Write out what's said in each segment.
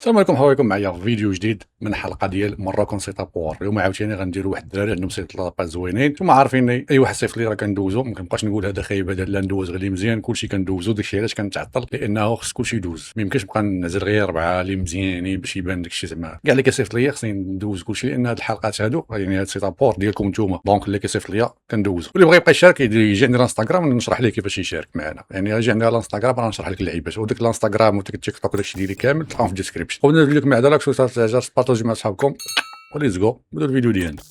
السلام عليكم، حوايكم معايا في فيديو جديد من حلقه ديال مراكن سيتاب وور. اليوم عاوتاني غنديروا واحد الدراري عندهم سيتابات زوينين. نتوما عارفيني اي واحد صيفط لي راه كندوزو، ما كنبقاش نقول هذا خايب هذا لا، ندوز غير اللي مزيان. كلشي كندوزو، داكشي علاش كنتعطل، لانه خص كلشي يدوز. ما يمكنش نبقى نعزل غير 4 اللي مزيانين باش يبان داكشي. زعما كاع اللي كيصيفط ليا خصني ندوز كلشي، لان هاد الحلقات هادو يعني هاد سيتاب وور ديالكم نتوما. دونك اللي كيصيفط ليا كندوزو، واللي بغى يبقى يشارك يجي عندي الانستغرام نشرح ليه كيفاش يشارك معنا. يعني يجي عندي الانستغرام راه نشرح لك اللعيبات، وداك الانستغرام وداك التيك توك داكشي ديالي كامل تلقاهم في الديسكريبشن. وندير لكم عاد لاك شو تعجر بارطاجيو مع صحابكم. وليتس جو نبداو الفيديو ديالنا.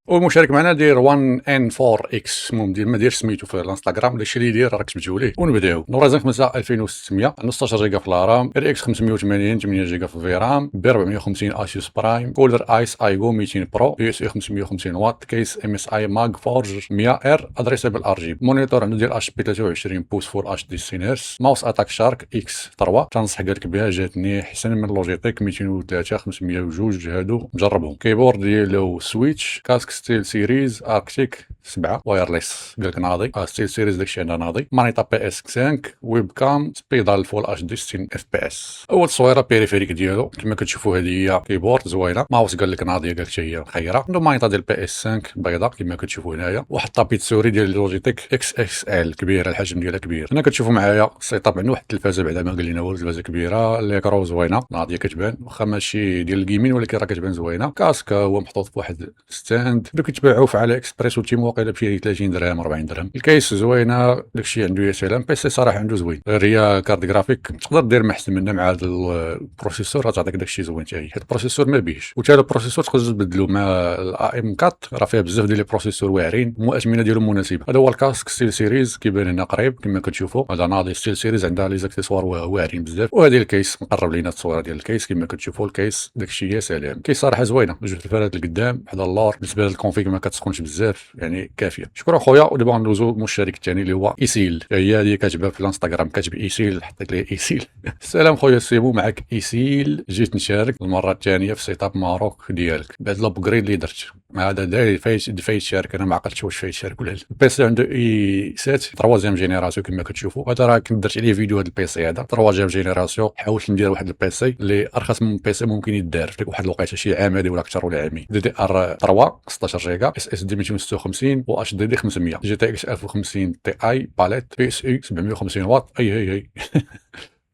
والمشارك معنا دير 1N4X. المهم ما ديرش سميتو في الانستغرام، داكشي اللي يدير راك كتبتو ليه. ونبداو. نورازين 5 2600 عنده 16 جيجا في الرام، ار اكس 580 8 جيجا في الفيرام، ب 450 اسيوس برايم، كولر ايس ايجو 200 برو، يو اس اي 550 واط، كيس ام اس اي ماج فورج 100 ار، ادريسبل ار جي. مونيتور عنده ديال اتش بي 23 بوس فور اتش دي 60 هرتز. ماوس اتاك شارك اكس 3 تنصح قالك بها، جاتني احسن من لوجيتيك 203 502 هادو مجربهم. كيبورد ديالو سويتش. كاسك ستيل سيريز اركتيك 7 وايرليس قالك ناضي. ستيل سيريز داكشي عندها ناضي. مانيتا بي اس 5 ويب كام سبيدال فول اتش دي 60 اف بي اس. اول تصويره بيريفيريك ديالو كما كتشوفوا، هذه هي كيبورد زوينه. ماوس قالك ناضيه، قالك هي خيره. عنده مانيتا ديال بي اس 5 بيضاء كما كتشوفوا هنايا. واحد طابيت سوري ديال لوجيتيك اكس اكس ال كبيره، الحجم ديالها كبير. هنا كتشوفوا معايا السيطاب عنده واحد التلفازه، بعدا ما قال لنا والو، تلفازه كبيره. ليكرو زوينه ناضيه كتبان، واخا ماشي ديال الجيمين ولكن راه كتبان زوينه. كاسك هو محطوط في واحد ستاند، دوك كيتباعوا في على اكسبريس وتيمو واقيلا بشي 30 درهم 40 درهم. الكيس زوينه، داكشي عنده يا سلام. بيسي صراحه عنده زوين، غير هي كارت جرافيك تقدر دير محسن منها مع هذا البروسيسور، غتعطيك داكشي زوين حتى هي. حيت البروسيسور ما بيهش، وتا البروسيسور تقدر تبدلو مع الاي ام 4، راه فيها بزاف ديال لي بروسيسور واعرين، المؤتمنه ديالهم مناسبه. هذا هو الكاسك ستيل سيريز كيبان هنا قريب كما كتشوفوا. هذا ناضي ستيل سيريز، عندها لي زاكسيسوار واعرين بزاف. وهذه الكيس نقرب لينا التصويره ديال الكيس كما كتشوفوا. الكيس داكشي يا سلام، كيس صراحه زوينه. جوج الفرات القدام حدا اللور، بالنسبه للكونفيغ ما كتسخنش بزاف، يعني كافيه. شكرا خويا. ودابا ندوزو المشترك الثاني اللي هو ايسيل. هي هذه كاتبه في الانستغرام، كاتب ايسيل، حطيت ليه ايسيل. السلام خويا سيبو، معك ايسيل. جيت نشارك المره الثانيه في سيتاب ماروك ديالك بعد الابجريد اللي درت. هذا داير فايت شارك، انا ما عقلتش واش فايت شارك ولا لا. البيسي عنده اي 7 3 جينيراسيون كما كتشوفوا. هذا راه كنت درت عليه فيديو. هذا البيسي هذا 3 جينيراسيون. حاولت ندير واحد البيسي اللي ارخص من بيسي ممكن يدار في واحد الوقيته، شي عام هذه ولا اكثر ولا عامين. دي دي ار 3 16 جيجا، اس اس دي 256 و اتش دي دي 500، جي تي اكس 1050 تي اي باليت، بي اس اي 750 واط. هي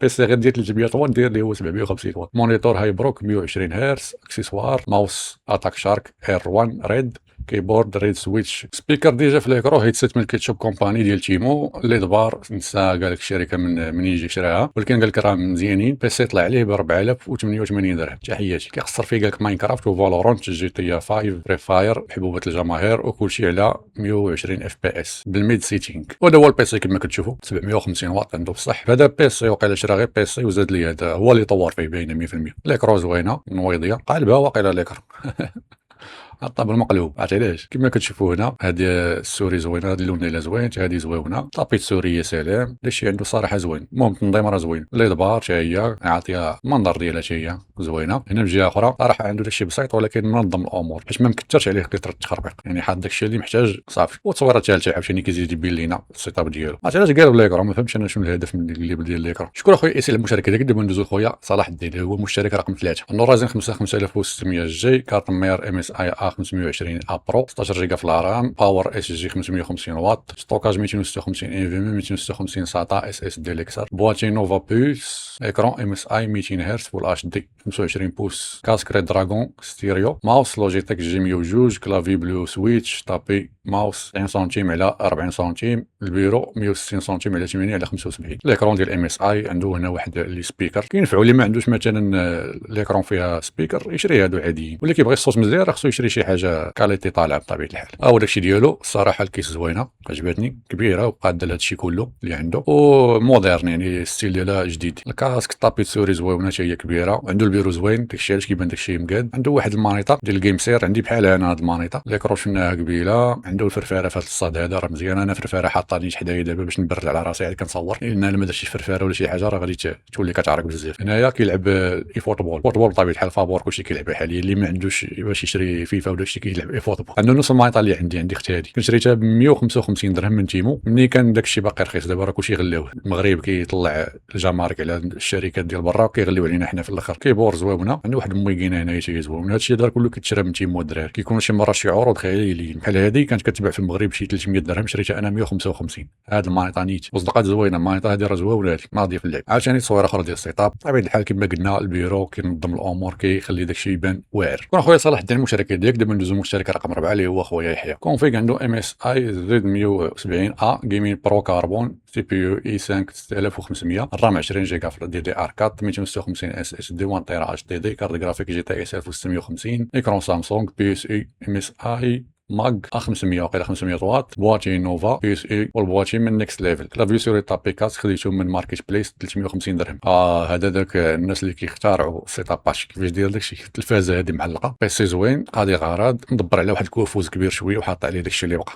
بيسي غير ديال 300 واط ندير اللي هو 750 واط. مونيتور هايبروك 120 هرتز. اكسسوار ماوس اتاك شارك ار 1 ريد. كيبورد ريد سويتش. سبيكر ديجا في الاكرو هيدسيت من كيتشوب كومباني ديال تيمو. ليد بار نسى قال لك الشركه من يجي شراها، ولكن قال لك راه مزيانين. بيسي طلع عليه ب 4088 درهم. تحياتي. كيخسر فيه قال لك ماينكرافت وفالورانت جي تي 5 فري فاير حبوبه الجماهير، وكلشي على 120 اف بي اس بالميد سيتينغ. وهذا هو البيسي كما كتشوفوا 750 واط عنده بصح. هذا بيسي وقيلا شرا غير بيسي وزاد لي هذا هو اللي طور فيه باينه 100%. الاكرو زوينه نويضيه قالبها واقيلا الاكرو. الطابع المقلوب عرفتي علاش. كما كتشوفوا هنا هذه السوري زوينه، هذا اللون ديالها زوين، هذه زوينه. طابيت سوري يا سلام، داكشي عنده صراحه زوين. المهم التنظيم راه زوين. ليد بار حتى هي عاطيه المنظر ديالها حتى هي زوينه. هنا من جهه اخرى صراحه عنده داكشي بسيط ولكن منظم الامور باش ما مكثرش عليه كثره التخربيق، يعني حاط داكشي اللي محتاج صافي. والتصويره الثالثه عاوتاني كيزيد يبين لينا السيت اب ديالو. عرفتي علاش قالوا ليكرو، ما فهمتش انا شنو الهدف من الليبل ديال ليكرو. شكرا خويا اسيل المشاركه ديالك. دابا ندوزو خويا صلاح الدين هو المشترك رقم 3. النورازين 5600 جي. كارت مير ام اس اي ا 520 برو 16 جيجا في الرام. باور اس جي 550 واط. ستوكاج 256 ان في ام 256 ساتا اس اس دي ليكسر. بواتي نوفا بولس. اكران ام اس اي 200 هرتز فول اتش دي 25 بوس. كاسك ريد دراغون ستيريو. ماوس لوجيتك جي 102. كلافي بلو سويتش. طابي ماوس 90 سنتيم على 40 سنتيم. البيرو 160 سنتيم على 80 على 75. الاكران ديال ام اس اي عنده هنا واحد لي سبيكر كينفعوا اللي ما عندوش مثلا الاكران فيها سبيكر يشري هادو عاديين، واللي كيبغي الصوت مزيان راه خصو يشري شي حاجه كاليتي طالعه بطبيعه الحال. هو داكشي ديالو الصراحه. الكيس زوينه عجبتني، كبيره وقاده لهادشي كله اللي عنده، ومودرن يعني الستيل ديالها جديد. الكاسك طابيت سوري زوينه حتى هي كبيره. عنده البيرو زوين داكشي علاش كيبان داكشي مقاد. عنده واحد المانيطه ديال الجيم سير عندي بحال انا هاد المانيطه ليكرو شفناها قبيله. عنده الفرفاره في هاد الصاد هذا راه مزيان. انا فرفاره حاطاني حدايا دابا باش نبرد على راسي عاد كنصور، لان الا ما درتش فرفاره ولا شي حاجه راه غادي تولي كتعرق بزاف. هنايا كيلعب اي فوتبول بطبيعه الحال فابور كلشي كيلعبها حاليا. اللي ما عندوش باش يشري فيفا فيفا ولا شي كيلعب اي فوتبول. عنده نفس المايطه اللي عندي اختي هذه، كنت شريتها ب 155 درهم من تيمو، ملي كان داك الشيء باقي رخيص. دابا راه كلشي غلاوه، المغرب كيطلع الجمارك على الشركات ديال برا وكيغليو علينا حنا في الاخر. كيبور زويونه، عنده واحد المويكينه هنايا شي زويون. هادشي دار كله كيتشرى من تيمو الدراري، كيكون شي مرات شي عروض خياليين بحال هذه كانت كتباع في المغرب شي 300 درهم، شريتها انا 155. هاد المايطه نيت وصدقات زوينه، المايطه هذه راه زوينه هذه ناضيه في اللعب. عاوتاني تصويره اخرى ديال السيطاب بطبيعه الحال كما قلنا، البيرو كينظم الامور، كيخلي داكشي يبان واعر. كون خويا صلاح دير المشاركه ديالك. دابا ندوزو المشاركه رقم 4 اللي هو خويا يحيى. كونفيغ عنده ام اس اي زد 170 ا جيمين برو كاربون، سي بي يو اي 5 6500، الرام 20 جيجا في دي دي ار 4، 256 اس اس دي 1 تيرا اتش دي دي، كارت جرافيك جي تي اس 1650، ايكرون سامسونج، بي اس اي ام اس اي ماغ ا 500 وقيله 500 واط، بواتي نوفا بي اس اي، والبواتي من نيكست ليفل. كلافيو سوري تابي كات خديته من ماركت بليس 350 درهم. هذا داك الناس اللي كيختارعوا السيتابات كيفاش دير داكشي. التلفازه هذه معلقه، بيسي زوين قاضي غرض، مدبر على واحد الكوفوز كبير شويه وحاط عليه داكشي اللي بقى.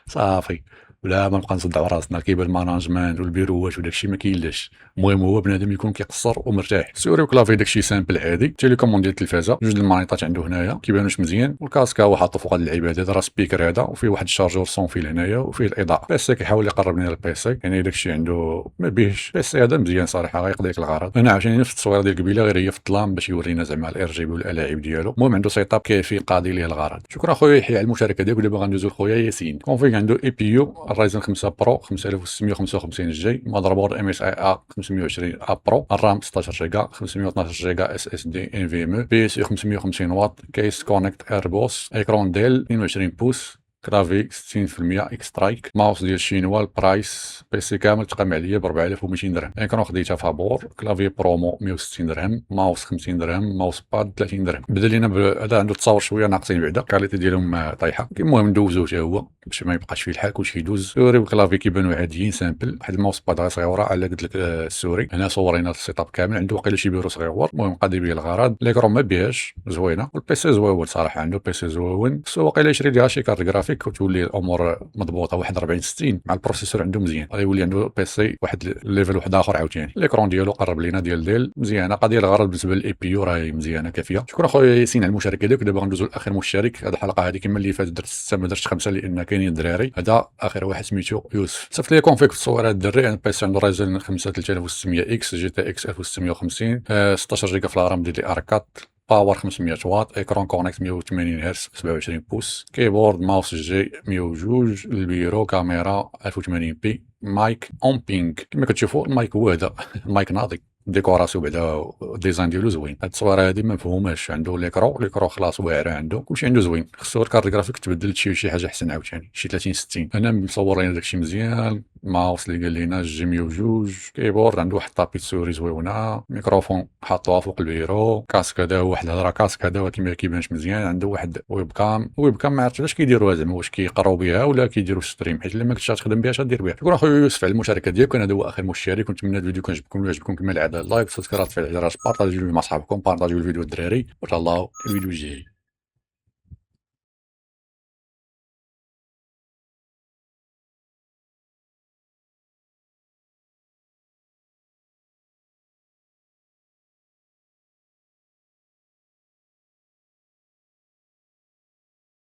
صافي، ولا ما نبقى نصدعوا راسنا كيبان الماناجمنت والبيروات وداكشي ما كاينلاش. المهم هو بنادم يكون كيقصر ومرتاح. سوري وكلافي داكشي سامبل عادي. تيليكوموند ديال التلفازه، جوج المانيطات عنده هنايا كيبانوش مزيان، والكاسكا هو حاطو فوق هاد العباد. هذا راه سبيكر هذا، وفيه واحد الشارجور سون فيل هنايا، وفيه الاضاءه. بيسي كيحاول يقرب لنا البيسي، يعني داكشي عنده ما بيهش. بيسي هذا مزيان صراحه، غيقضي لك الغرض. انا عاوتاني نفس التصويره ديال قبيله، غير هي في الظلام باش يورينا زعما الار جي بي والالاعيب ديالو. المهم عنده سيت اب كافي قاضي ليه الغرض. شكرا خويا يحيى على المشاركه ديالك. ودابا غندوزو لخويا ياسين. كونفيغ عنده اي بي يو الرايزن 5 برو 5655 جي، ماذر ام اس اي ا 520 ا برو، الرام 16 جيجا، 512 جيجا اس اس دي ان في ام، بي اس اي 550 واط، كيس كونكت ايربوس، ايكرون ديل 22 بوس، كلافي 60% اكسترايك، ماوس ديال شينوا. البرايس بيسي كامل تقام عليا ب 4200 درهم. ايكرون خديتها فابور، كلافي برومو 160 درهم، ماوس 50 درهم، ماوس باد 30 درهم. بدا لينا هذا عنده تصاور شويه ناقصين بعدا، الكاليتي ديالهم طايحه. المهم ندوزو حتى هو باش ما يبقاش فيه الحال، كلشي يدوز. سوري والكلافي كيبانوا عاديين سامبل. واحد الماوس باد صغيره على قلت لك السوري. هنا صورينا السيت اب كامل. عنده واقيلا شي بيرو صغير، المهم قاضي به الغرض. الايكرون ما بيهاش زوينه، والبيسي زويون صراحه، عنده بيسي زويون. سو واقيلا يشري ليها شي كارت جرافيك وتولي الامور مضبوطه. واحد 40 60 مع البروسيسور عنده مزيان، غيولي عنده بيسي واحد الليفل واحد اخر عاوتاني. الايكرون ديالو قرب لينا ديال مزيانه، قضيه الغرض بالنسبه للاي بي يو راهي مزيانه كافيه. شكرا خويا ياسين على المشاركه ديالك. دابا غندوزو لاخر مشارك. هذه الحلقه هذه كما اللي فاتت درت 6 ما درتش 5 لان كاينين الدراري. هذا اخر واحد سميتو يوسف. صيفط لي كونفيك في التصويره الدري. انا بيسي عنده رايزن 5 3600 اكس، جي تي اكس 1650، 16 جيجا في الرام ديال ار 4، باور 500 واط، ايكرون كونيكت 180 هرتز 27 بوس، كيبورد ماوس جي 102، البيرو كاميرا 1080 بي، مايك اون بينغ كما كتشوفوا. المايك هو هذا المايك ناضي، ديكوراسيون بعدا الديزاين ديالو زوين. هاد التصويره هادي ما مفهوماش. عنده ليكرو خلاص واعره، عنده كلشي عنده زوين. خصو الكارت جرافيك تبدل شي حاجه احسن عاوتاني، شي 30 60. انا مصور لنا داكشي مزيان. ماوس اللي قال لينا جي 102، كيبورد عنده واحد طابيت سوري زويونه، ميكروفون حاطوها فوق البيرو، كاسك هذا هو واحد الهضره كاسك هذا ولكن ما كيبانش مزيان. عنده واحد ويب كام ما عرفتش علاش كيديروها، زعما واش كيقراو بها ولا كيديروا ستريم، حيت الا ما كنتش غتخدم بها اش غدير بها. شكرا خويا يوسف على المشاركه ديالك. هذا هو اخر مشارك. ونتمنى الفيديو كان عجبكم. ولا عجبكم كما العاده لايك، سبسكرايب، تفعيل الجرس، بارطاجيوه مع صحابكم، بارطاجيو الفيديو الدراري، وتهلاو الفيديو الجاي.